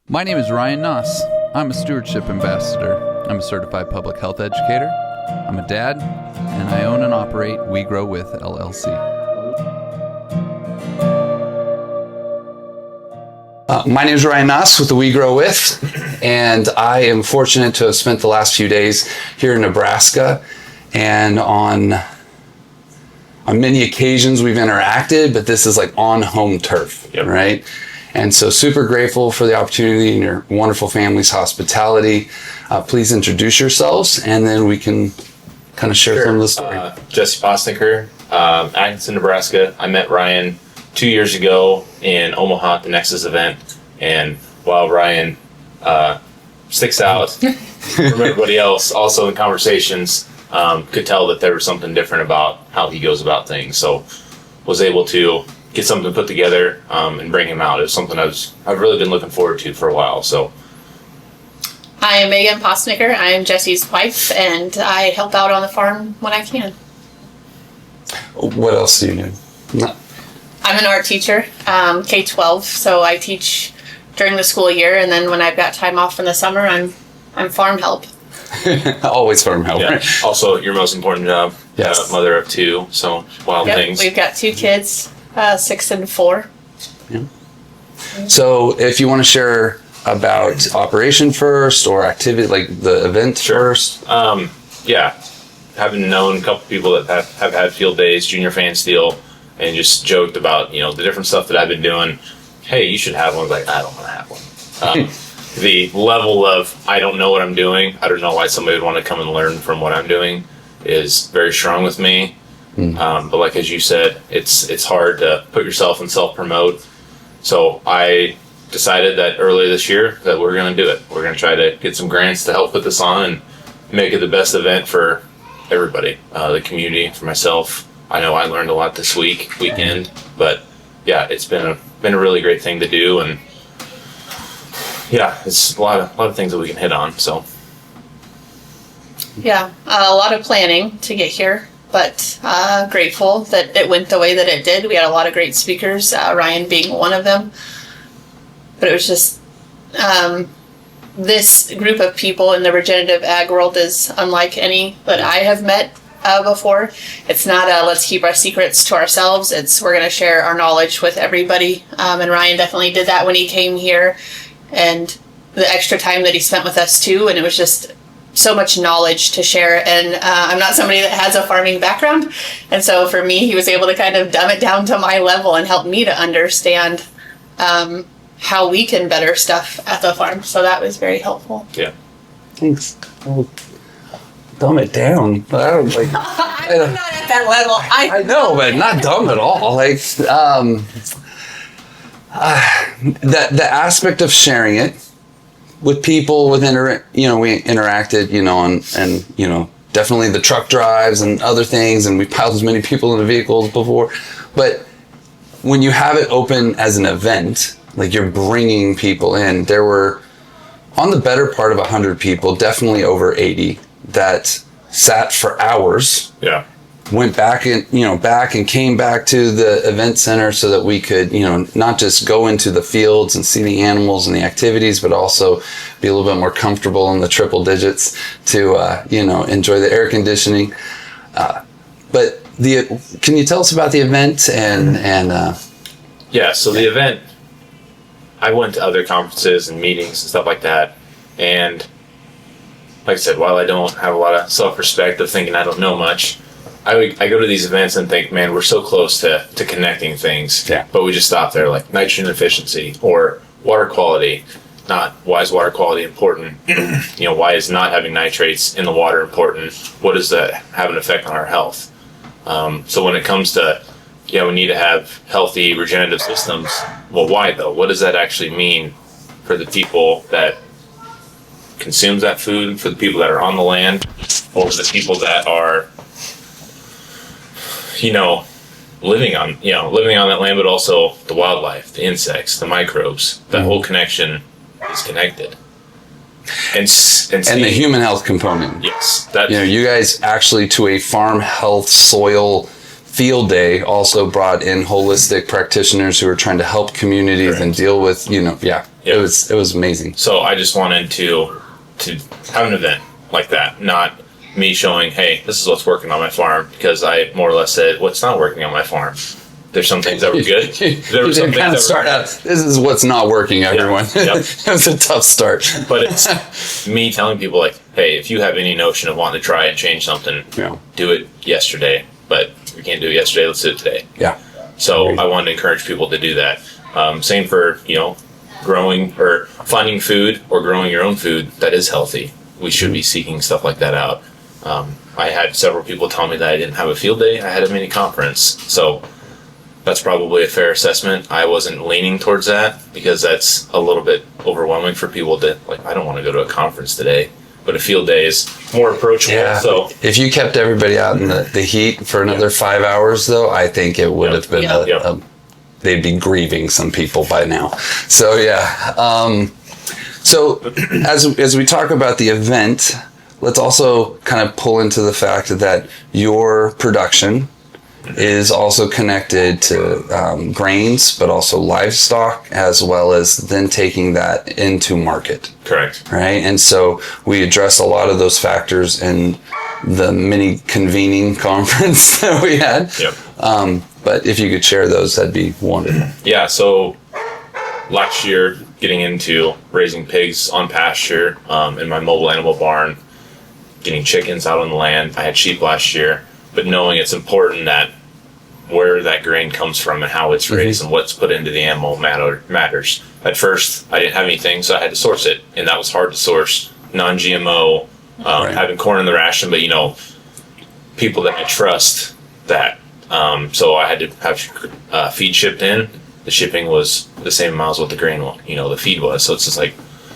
My name is Ryan Noss. I'm a Stewardship Ambassador. I'm a certified public health educator. I'm a dad, and I own and operate We Grow With LLC. My name is Ryan Noss with the We Grow With, and I am fortunate to have spent the last few days here in Nebraska, and on many occasions we've interacted, but this is like on home turf, right? And so super grateful for the opportunity and your wonderful family's hospitality. Please introduce yourselves, and then we can kind of share some of the story. Jesse Poessnecker, Atkinson, Nebraska. I met Ryan 2 years ago in Omaha at the Nexus event. And while Ryan sticks out from everybody else, also in conversations, could tell that there was something different about how he goes about things. So was able to get something put together and bring him out. It's something I've really been looking forward to for a while. So, I am Megan Poessnecker. I am Jesse's wife, and I help out on the farm when I can. What else do you do? I'm an art teacher, K-12, so I teach during the school year, and then when I've got time off in the summer, I'm farm help. Always farm help. yeah. Also, your most important job. Yes. Mother of two, so wild things. We've got 2 kids, 6 and 4. Yeah. So if you want to share about operation first or activity, like the event first. Yeah. Having known a couple people that have had field days, junior fan steel, and just joked about, the different stuff that I've been doing. Hey, you should have one. Like, I don't want to have one. The level of, I don't know what I'm doing. I don't know why somebody would want to come and learn from what I'm doing is very strong with me. But like, as you said, it's hard to put yourself and self-promote. So I decided that earlier this year that we're going to do it. We're going to try to get some grants to help put this on and make it the best event for everybody, the community, for myself. I know I learned a lot this weekend, but yeah, it's been a really great thing to do, and yeah, it's a lot of things that we can hit on. So Yeah, a lot of planning to get here, but grateful that it went the way that it did. We had a lot of great speakers, Ryan being one of them. But it was just, this group of people in the regenerative ag world is unlike any that I have met before. It's not let's keep our secrets to ourselves. It's we're going to share our knowledge with everybody. And Ryan definitely did that when he came here, and the extra time that he spent with us too. And it was just so much knowledge to share. And I'm not somebody that has a farming background. And so for me, he was able to kind of dumb it down to my level and help me to understand how we can better stuff at the farm. So that was very helpful. yeah. Thanks. Well, dumb it down. I don't like. I'm not at that level. I know, but not dumb at all. Like the aspect of sharing it with people within, we interacted, and definitely the truck drives and other things, and we piled as many people in the vehicles before. But when you have it open as an event, like you're bringing people in, there were on the better part of 100 people, definitely over 80 that sat for hours. Yeah. Went back and came back to the event center so that we could, not just go into the fields and see the animals and the activities, but also be a little bit more comfortable in the triple digits to, enjoy the air conditioning. But can you tell us about the event and Yeah. So the event, I went to other conferences and meetings and stuff like that. And like I said, while I don't have a lot of self-respect of thinking I don't know much, I go to these events and think, man, we're so close to connecting things, but we just stop there, like nitrogen efficiency or water quality. Not why is water quality important? Why is not having nitrates in the water important? What does that have an effect on our health? So when it comes to, we need to have healthy regenerative systems. Well, why though? What does that actually mean for the people that consumes that food, for the people that are on the land, or for the people that are living on that land, but also the wildlife, the insects, the microbes. That whole connection is connected. And the human health component. Yes. You guys actually, to a farm health soil field day, also brought in holistic practitioners who are trying to help communities and deal with, It was amazing. So I just wanted to have an event like that, not me showing, hey, this is what's working on my farm, because I more or less said what's not working on my farm. There's some things that were good. There were some things that start out. This is what's not working, everyone. Yep. It was a tough start. But it's me telling people like, hey, if you have any notion of wanting to try and change something, do it yesterday. But if you can't do it yesterday, let's do it today. Yeah. So I wanted to encourage people to do that. Same for, growing or finding food or growing your own food that is healthy. We should be seeking stuff like that out. I had several people tell me that I didn't have a field day. I had a mini conference. So that's probably a fair assessment. I wasn't leaning towards that because that's a little bit overwhelming for people to, like, I don't want to go to a conference today. But a field day is more approachable. Yeah. So if you kept everybody out in the heat for another 5 hours, though, I think it would have been they'd be grieving some people by now. So yeah. So as we talk about the event, let's also kind of pull into the fact that your production is also connected to grains, but also livestock, as well as then taking that into market. correct. Right. And so we address a lot of those factors in the mini convening conference that we had. Yep. But if you could share those, that'd be wonderful. Yeah. So last year, getting into raising pigs on pasture in my mobile animal barn, getting chickens out on the land. I had sheep last year, but knowing it's important that where that grain comes from and how it's raised and what's put into the animal matters. At first, I didn't have anything, so I had to source it, and that was hard to source. Non-GMO, having corn in the ration, but people that I trust that. So I had to have feed shipped in. The shipping was the same amount as what the grain, the feed was. So it's just like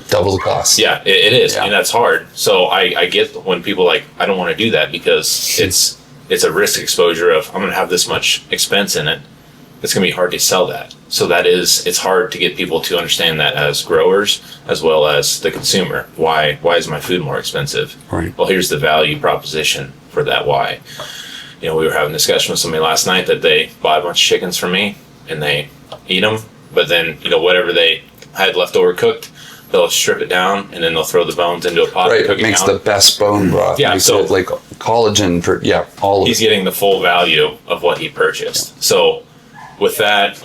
Double the cost. Yeah, it is, Yeah. and that's hard. So I get when people like, I don't want to do that because it's a risk exposure of I'm going to have this much expense in it. It's going to be hard to sell that. So it's hard to get people to understand that as growers as well as the consumer. Why is my food more expensive? Right. Well, here's the value proposition for that why. We were having a discussion with somebody last night that they bought a bunch of chickens from me and they eat them, but then whatever they had left over cooked, they'll strip it down and then they'll throw the bones into a pot. Right, and cook it makes it down. the best bone broth. Yeah, Makes so it like collagen. All of he's it. getting the full value of what he purchased. Yeah. So with that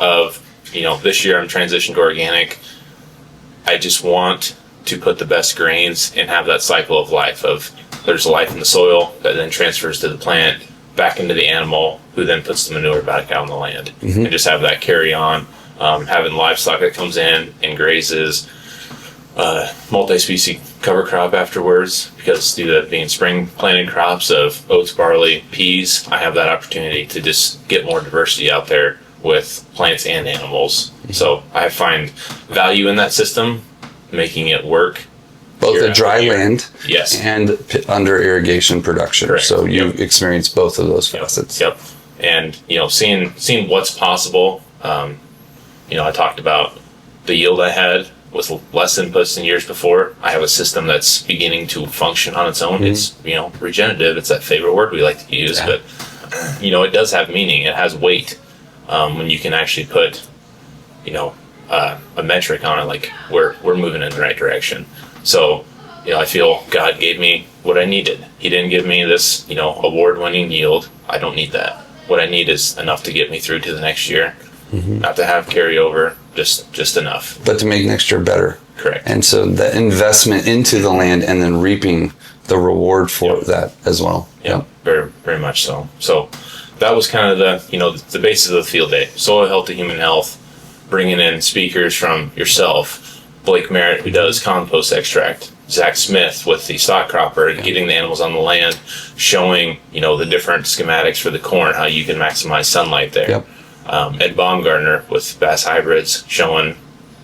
this year I'm transitioned to organic. I just want to put the best grains and have that cycle of life of there's life in the soil that then transfers to the plant, back into the animal, who then puts the manure back out on the land. And just have that carry on. Having livestock that comes in and grazes, multi-species cover crop afterwards, because due to being spring planted crops of oats, barley, peas, I have that opportunity to just get more diversity out there with plants and animals. So I find value in that system, making it work. Both the dry land yes, and under irrigation production. Correct. So you experience both of those facets. Yep. And seeing what's possible. I talked about the yield I had with less inputs than years before. I have a system that's beginning to function on its own. It's regenerative. It's that favorite word we like to use, but it does have meaning. It has weight when you can actually put a metric on it, like we're moving in the right direction. So, I feel God gave me what I needed. He didn't give me this, award-winning yield. I don't need that. What I need is enough to get me through to the next year. Not to have carryover, just enough. But to make next year better. Correct. And so the investment into the land and then reaping the reward for that as well. Yeah, very, very much so. So that was kind of the basis of the field day. Soil health to human health, bringing in speakers from yourself, Blake Merritt, who does compost extract, Zach Smith with the stock cropper and getting the animals on the land, showing, the different schematics for the corn, how you can maximize sunlight there. Yep. Ed Baumgartner with Bass Hybrids, showing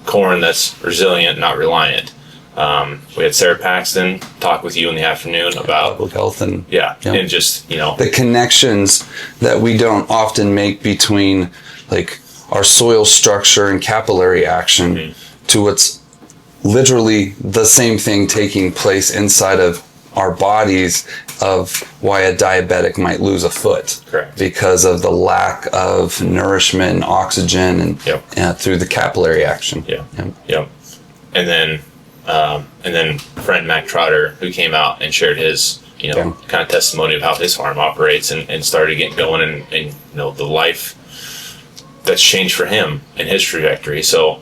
corn that's resilient, not reliant. We had Sarah Paxton talk with you in the afternoon about public health and and just the connections that we don't often make between like our soil structure and capillary action to what's literally the same thing taking place inside of our bodies, of why a diabetic might lose a foot. Correct. Because of the lack of nourishment and oxygen and through the capillary action. Yep. and then friend Mac Trotter, who came out and shared his, kind of testimony of how his farm operates, and started getting going, and the life that's changed for him and his trajectory. So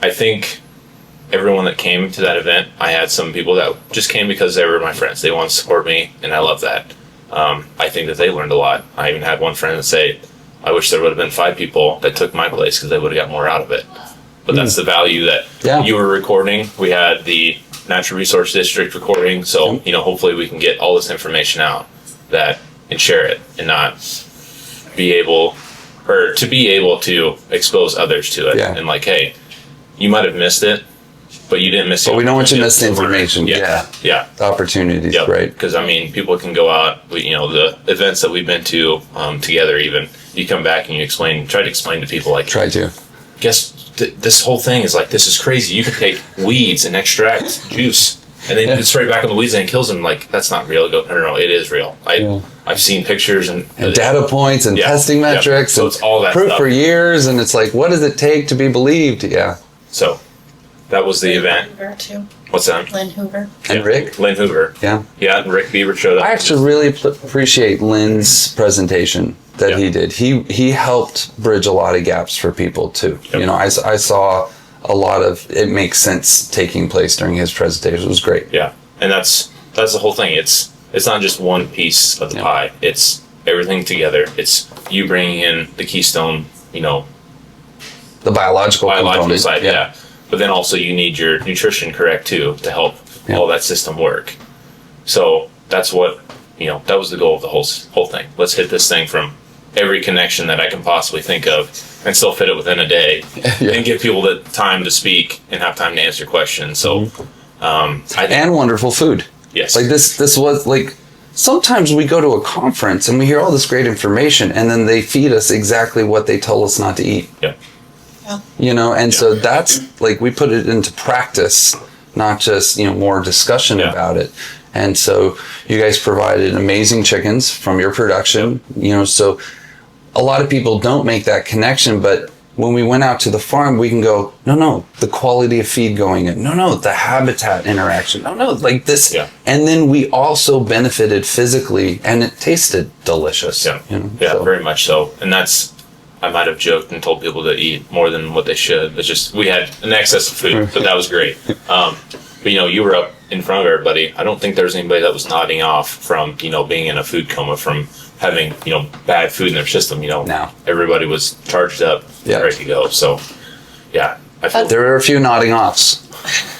I think everyone that came to that event, I had some people that just came because they were my friends. They want to support me, and I love that. I think that they learned a lot. I even had one friend that say, I wish there would have been 5 people that took my place because they would have got more out of it. But that's the value that you were recording. We had the Natural Resource District recording. So, hopefully we can get all this information out and share it, and not be able to expose others to it. Yeah. And like, hey, you might have missed it, but you didn't miss it. But we don't want you to miss the information. Yeah. The opportunities, right? Because, people can go out, the events that we've been to together even, you come back and you try to explain to people, like, this whole thing is like, this is crazy. You can take weeds and extract juice and then it's right back on the weeds and it kills them. Like, that's not real. No, it is real. I've seen pictures and data points and testing metrics. So it's all that proof stuff for years, and it's like, what does it take to be believed? Yeah. So that was the event. Hoover too. What's that? Lynn Hoover. And Rick? Lynn Hoover. Yeah. Yeah, and Rick Beaver showed up. I actually really appreciate Lynn's presentation that he did. He helped bridge a lot of gaps for people too. Yep. I saw a lot of it makes sense taking place during his presentation. It was great. Yeah, and that's the whole thing. It's not just one piece of the pie. It's everything together. It's you bringing in the keystone, the biological component. side, yeah. But then also you need your nutrition correct too to help all that system work. So that's what that was the goal of the whole thing. Let's hit this thing from every connection that I can possibly think of and still fit it within a day and give people the time to speak and have time to answer questions. So, and wonderful food. Yes. Like this was like, sometimes we go to a conference and we hear all this great information and then they feed us exactly what they tell us not to eat. Yeah. So that's like, we put it into practice, not just, more discussion about it. And so you guys provided amazing chickens from your production, so a lot of people don't make that connection, but when we went out to the farm, we can go, no, the quality of feed going in, no, the habitat interaction, no, like this. Yeah. And then we also benefited physically and it tasted delicious. Yeah, very much so. And I might have joked and told people to eat more than what they should. It's just, we had an excess of food, but that was great. But you were up in front of everybody. I don't think there was anybody that was nodding off from, being in a food coma, from having, bad food in their system. No. Everybody was charged up, ready to go. So, I feel there were a few nodding offs,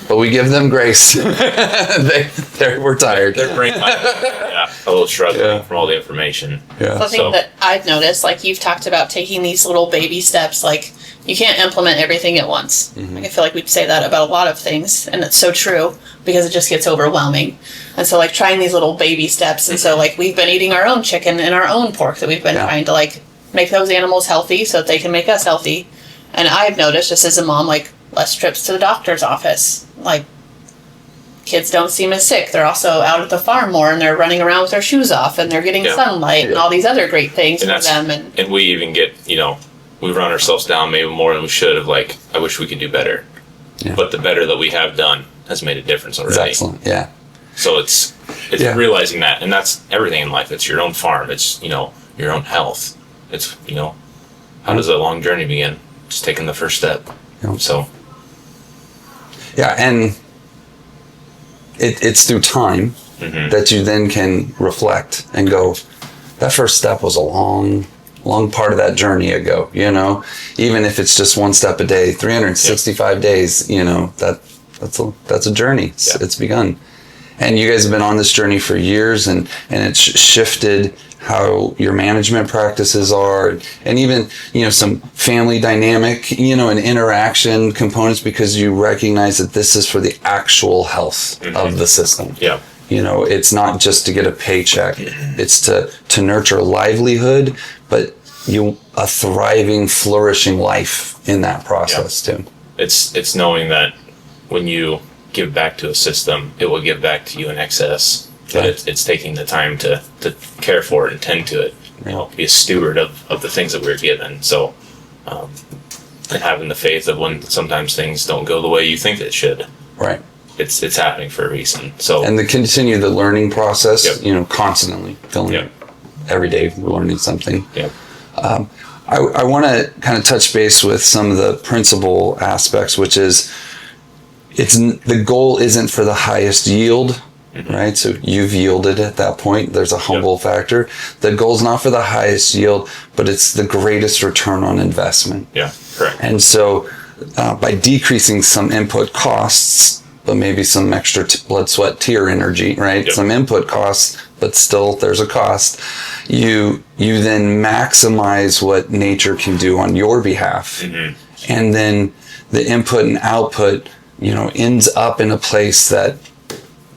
but we give them grace. they were tired. Their brain might a little struggling from all the information. Yeah. Something that I've noticed, like you've talked about taking these little baby steps, like you can't implement everything at once. Mm-hmm. Like I feel like we'd say that about a lot of things, and it's so true because it just gets overwhelming. And so like trying these little baby steps, and so like we've been eating our own chicken and our own pork that we've been trying to like make those animals healthy so that they can make us healthy. And I've noticed, just as a mom, like less trips to the doctor's office. Like kids don't seem as sick. They're also out at the farm more and they're running around with their shoes off and they're getting sunlight and all these other great things for them. And we even get, we run ourselves down maybe more than we should have. Like, I wish we could do better. Yeah. But the better that we have done has made a difference already. It's excellent, yeah. So it's realizing that, and that's everything in life. It's your own farm. It's, your own health. It's, how does a long journey begin? Just taking the first step. Yeah. So. Yeah, and it's through time that you then can reflect and go, that first step was a long part of that journey ago, even if it's just one step a day, 365 days, that's a journey. It's begun. And you guys have been on this journey for years, and it's shifted how your management practices are, and even, some family dynamic, and interaction components, because you recognize that this is for the actual health of the system. Yeah. It's not just to get a paycheck. It's to nurture a livelihood, but a thriving, flourishing life in that process too. It's knowing that when you give back to a system, it will give back to you in excess. But it's taking the time to care for it and tend to it. Be a steward of the things that we're given. So and having the faith of when sometimes things don't go the way you think it should. Right. It's happening for a reason. So and to continue the learning process, Yep. Constantly filling Yep. it. Every day we're learning something. Yeah. I want to kind of touch base with some of the principal aspects, which is the goal isn't for the highest yield, right? So you've yielded at that point. There's a humble factor. The goal's not for the highest yield, but it's the greatest return on investment. Yeah, correct. And so by decreasing some input costs, but maybe some extra blood, sweat, tear energy, right? Yep. Some input costs, but still there's a cost. You then maximize what nature can do on your behalf. Mm-hmm. And then the input and output, ends up in a place that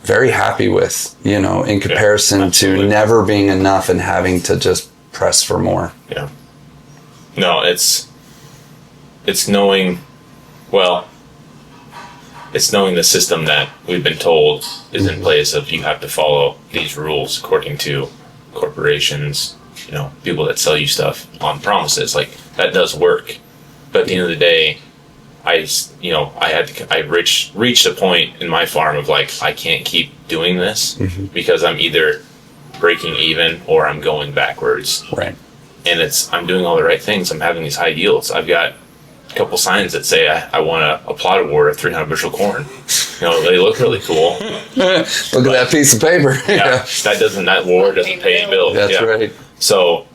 very happy with, in comparison to never being enough and having to just press for more. Yeah. No, it's knowing, it's knowing the system that we've been told is in place of you have to follow these rules according to corporations, people that sell you stuff on promises. Like, that does work. But at the end of the day, I reached a point in my farm of like, I can't keep doing this because I'm either breaking even or I'm going backwards. Right. And I'm doing all the right things. I'm having these high yields. I've got a couple signs that say I want a plot award of 300 bushel corn. They look really cool. Look at that piece of paper. That award doesn't pay any bills. That's right. So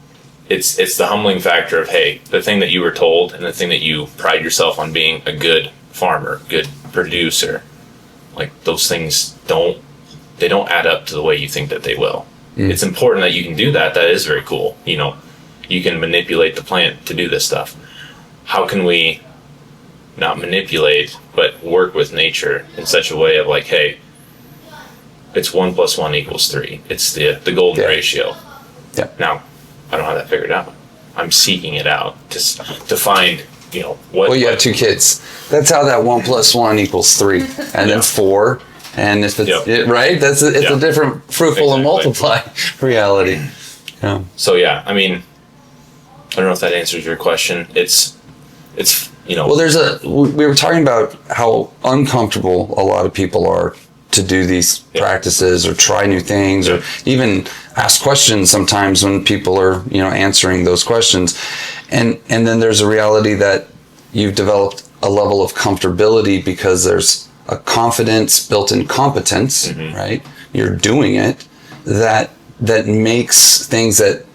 it's the humbling factor of, hey, the thing that you were told and the thing that you pride yourself on being a good farmer, good producer, like those things don't add up to the way you think that they will. It's important that you can do that. That is very cool. You can manipulate the plant to do this stuff. How can we not manipulate, but work with nature in such a way of like, hey, it's 1 + 1 = 3. It's the golden ratio. Yeah. Now, I don't have that figured out. I'm seeking it out to find, what. Well, you have 2 kids. That's how that 1 + 1 = 3, and then 4. And if it's right, it's a different fruitful and multiply reality. Yeah. So yeah, I mean, I don't know if that answers your question. It's Well, we were talking about how uncomfortable a lot of people are to do these practices or try new things or even ask questions sometimes when people are, answering those questions. And then there's a reality that you've developed a level of comfortability because there's a confidence, built-in competence, right? You're doing it that makes things that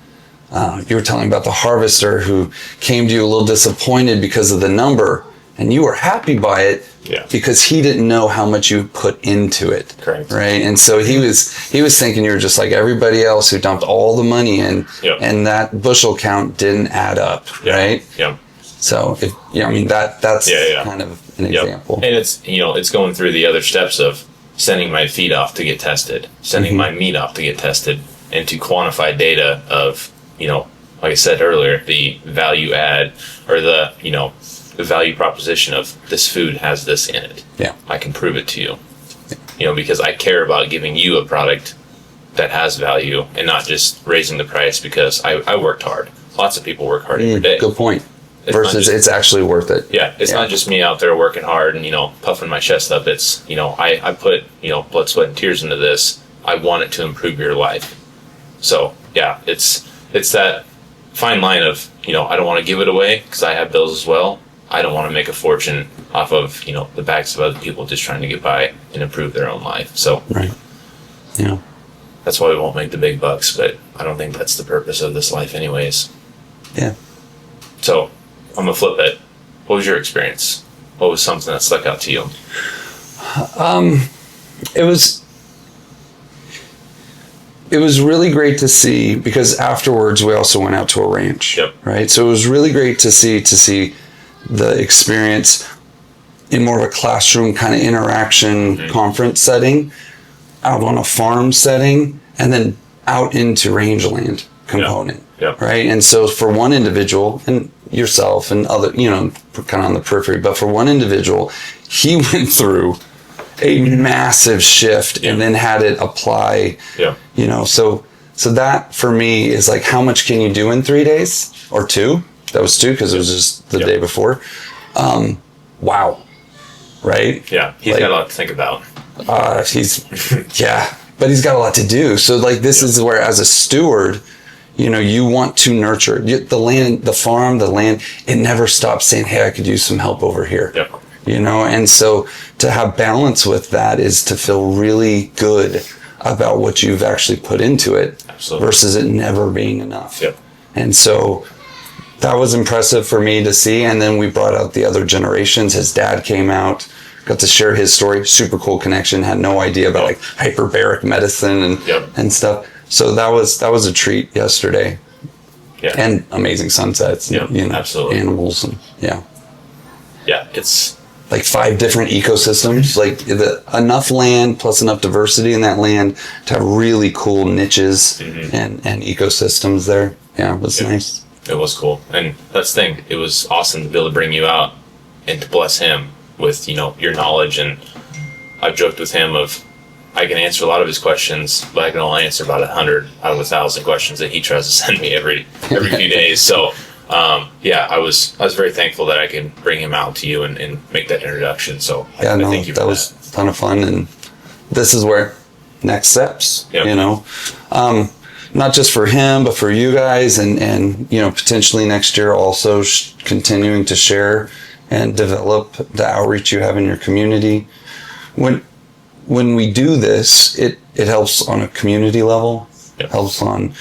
you were telling about the harvester who came to you a little disappointed because of the number, and you were happy by it because he didn't know how much you put into it. Correct. Right. And so he was thinking you were just like everybody else who dumped all the money in, and that bushel count didn't add up. Right. Yeah. So that's kind of an example. And it's going through the other steps of sending my feed off to get tested, sending my meat off to get tested, and to quantify data of, like I said earlier, the value add or the value proposition of this food has this in it. Yeah. I can prove it to you. Because I care about giving you a product that has value and not just raising the price because I worked hard. Lots of people work hard every day. Good point. Versus it's actually worth it. Yeah, it's not just me out there working hard and, puffing my chest up. It's, I put, blood, sweat, and tears into this. I want it to improve your life. So, yeah, it's that fine line of, I don't want to give it away because I have bills as well. I don't want to make a fortune off of, the backs of other people just trying to get by and improve their own life. So, right. Yeah. That's why we won't make the big bucks, but I don't think that's the purpose of this life anyways. Yeah. So, I'm going to flip it. What was your experience? What was something that stuck out to you? It was really great to see because afterwards we also went out to a ranch. Yep. Right. So it was really great to see the experience in more of a classroom kind of interaction conference setting, out on a farm setting, and then out into rangeland component. Yep. Right. And so for one individual and yourself and other, kind of on the periphery, but for one individual, he went through a massive shift and then had it apply, so that for me is like, how much can you do in 3 days or 2? That was 2 because it was just the day before. wow. Right? Yeah, he's got a lot to think about. But he's got a lot to do. So like this is where, as a steward, you want to nurture the land, the farm, the land. It never stops saying, hey, I could use some help over here. Yep. And so to have balance with that is to feel really good about what you've actually put into it. Absolutely. Versus it never being enough. Yep. And so that was impressive for me to see. And then we brought out the other generations. His dad came out, got to share his story. Super cool connection. Had no idea about like hyperbaric medicine and stuff. So that was a treat yesterday. Yeah. And amazing sunsets. Yeah, absolutely. Animals and Yeah, it's like 5 different ecosystems, like enough land plus enough diversity in that land to have really cool niches and ecosystems there. Yeah, it was nice. It was cool. And that's the thing. It was awesome to be able to bring you out and to bless him with, your knowledge. And I've joked with him of, I can answer a lot of his questions, but I can only answer about 100 out of 1,000 questions that he tries to send me every few days. So, I was very thankful that I can bring him out to you and make that introduction. So I thank you for that. Was a ton of fun. And this is where next steps, not just for him, but for you guys and potentially next year also continuing to share and develop the outreach you have in your community. When we do this, it helps on a community level, helps on,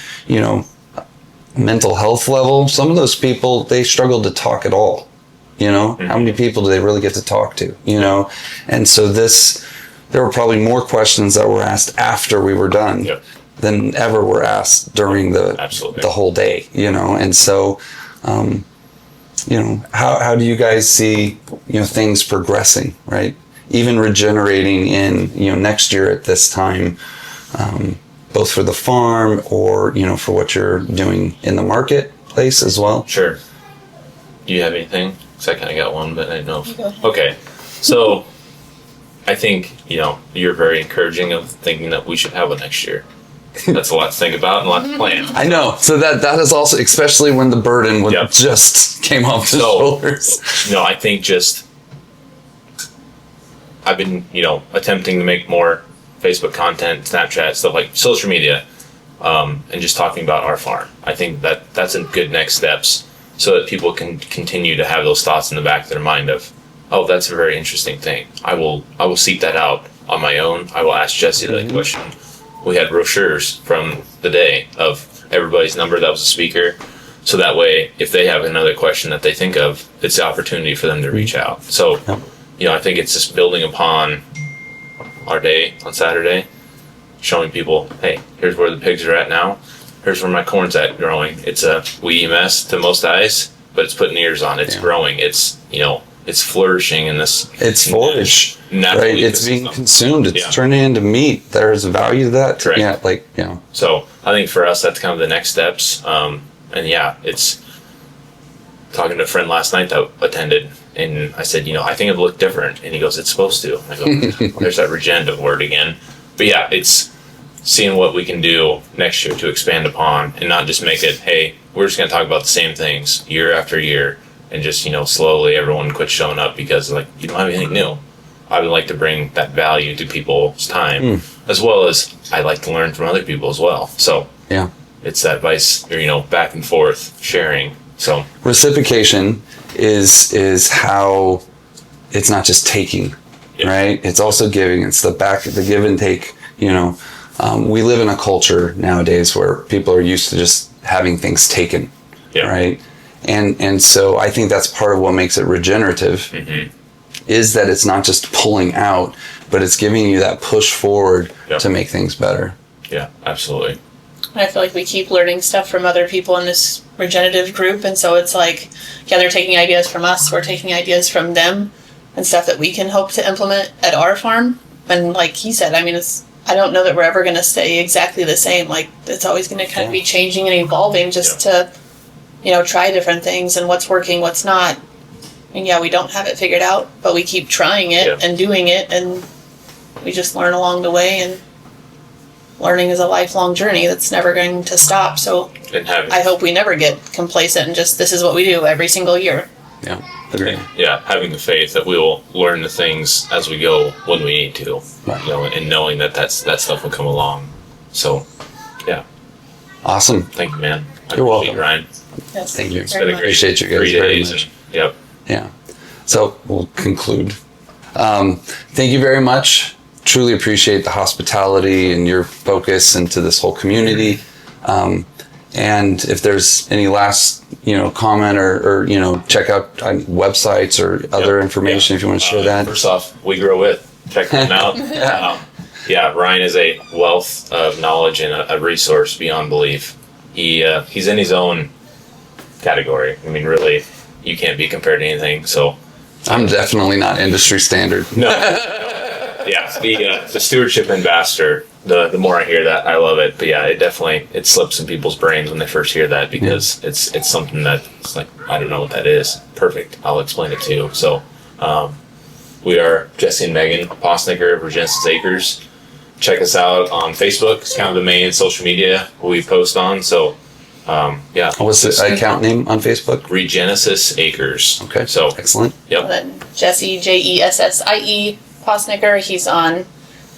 mental health level. Some of those people, they struggle to talk at all. How many people do they really get to talk to, And so there were probably more questions that were asked after we were done than ever were asked during the whole day, And so, how do you guys see, things progressing, right? Even regenerating in, next year at this time, both for the farm or, for what you're doing in the marketplace as well? Sure. Do you have anything? Because I kind of got one, but I didn't know. Okay. So I think, you're very encouraging of thinking that we should have one next year. That's a lot to think about and a lot to plan. I know. So that is also, especially when the burden just came off the shoulders. I think I've been, attempting to make more Facebook content, Snapchat, stuff like social media, and just talking about our farm. I think that's a good next steps so that people can continue to have those thoughts in the back of their mind of, oh, that's a very interesting thing. I will seek that out on my own. I will ask Jesse that question. We had brochures from the day of everybody's number that was a speaker. So that way, if they have another question that they think of, it's the opportunity for them to reach out. So, I think it's just building upon our day on Saturday, showing people, hey, here's where the pigs are at now. Here's where my corn's at growing. It's a weedy mess to most eyes, but it's putting ears on. It's growing. It's, it's flourishing in this. It's forage, right? It's being consumed. It's turning into meat. There's value to that. Correct. So I think for us, that's kind of the next steps. It's talking to a friend last night that attended, and I said, I think it'll look different. And he goes, it's supposed to. I go, well, there's that regenerative word again. But it's seeing what we can do next year to expand upon and not just make it, hey, we're just going to talk about the same things year after year. And just, slowly everyone quits showing up because, you don't have anything new. I would like to bring that value to people's time, as well as I like to learn from other people as well. So, it's that vice, back and forth sharing. So, reciprocation is how it's not just taking, right? It's also giving. It's the give and take. We live in a culture nowadays where people are used to just having things taken, right? And so I think that's part of what makes it regenerative, is that it's not just pulling out, but it's giving you that push forward to make things better. Yeah, absolutely. I feel like we keep learning stuff from other people in this regenerative group, and so it's like, they're taking ideas from us, we're taking ideas from them, and stuff that we can hope to implement at our farm. And like he said, I don't know that we're ever going to stay exactly the same. Like, it's always going to kind of be changing and evolving just to try different things and what's working, what's not. And we don't have it figured out, but we keep trying it and doing it, and we just learn along the way, and learning is a lifelong journey that's never going to stop. So I hope we never get complacent and just, this is what we do every single year. Yeah. Agree. Yeah, having the faith that we will learn the things as we go when we need to, Right. you know, and knowing that that stuff will come along. So, yeah, Awesome. thank you, man. You're welcome. appreciate you, Ryan. Yes, Thank you. It's been a great Appreciate you guys 3 very days. much. And, yep. Yeah. So we'll conclude. Thank you very much. Truly appreciate the hospitality and your focus into this whole community. And if there's any last, comment or check out websites or other information, if you want to share that. First off, We Grow With. Check them out. Ryan is a wealth of knowledge and a resource beyond belief. He's in his own category. I mean, really, you can't be compared to anything. So, I'm definitely not industry standard. no. Yeah, the stewardship ambassador. The more I hear that, I love it. But yeah, it slips in people's brains when they first hear that because it's something that it's like, I don't know what that is. Perfect. I'll explain it to you. So, we are Jesse and Megan Poessnecker of Regenesis Acres. Check us out on Facebook. It's kind of the main social media we post on. So, What's the account name on Facebook? Regenesis Acres. Okay. So, Excellent. yep. And then Jesse, Jessie Poessnecker, he's on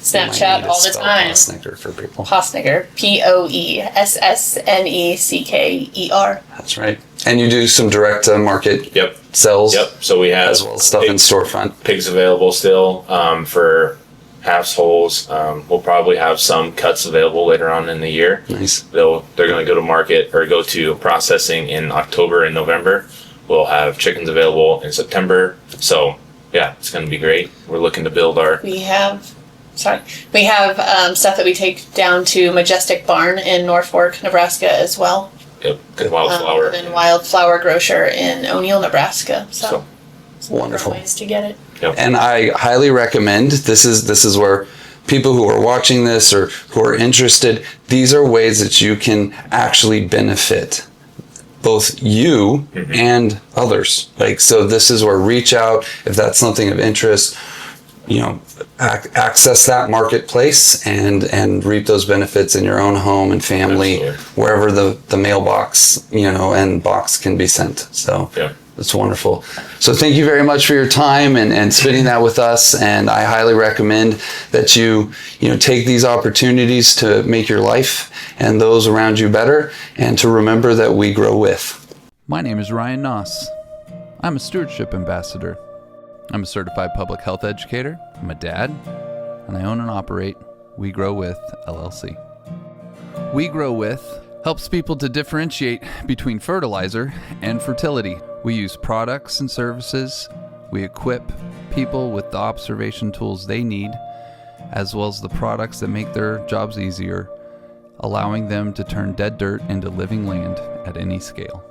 Snapchat all the time. Poessnecker for people. Poessnecker, Poessnecker. That's right. And you do some direct market Yep. sales Yep. So we have as well as stuff in storefront. pigs available still for halves, wholes. We'll probably have some cuts available later on in the year. Nice. They're going to go to market or go to processing in October and November. We'll have chickens available in September. So yeah, it's going to be great. We're looking to build our. We have stuff that we take down to Majestic Barn in Norfolk, Nebraska as well. Yep, and wildflower. And Wildflower Grocer in O'Neill, Nebraska. So Wonderful. ways to get it. Yep. And I highly recommend, this is where people who are watching this or who are interested, these are ways that you can actually benefit both you and others. So this is where reach out if that's something of interest, access that marketplace and reap those benefits in your own home and family, Absolutely. wherever the mailbox, and box can be sent. So Yeah. it's wonderful. So thank you very much for your time and spending that with us. And I highly recommend that you take these opportunities to make your life and those around you better, and to remember that we grow with. My name is Ryan Noss. I'm a stewardship ambassador. I'm a certified public health educator. I'm a dad, and I own and operate We Grow With LLC. We Grow With helps people to differentiate between fertilizer and fertility. We use products and services. We equip people with the observation tools they need, as well as the products that make their jobs easier, allowing them to turn dead dirt into living land at any scale.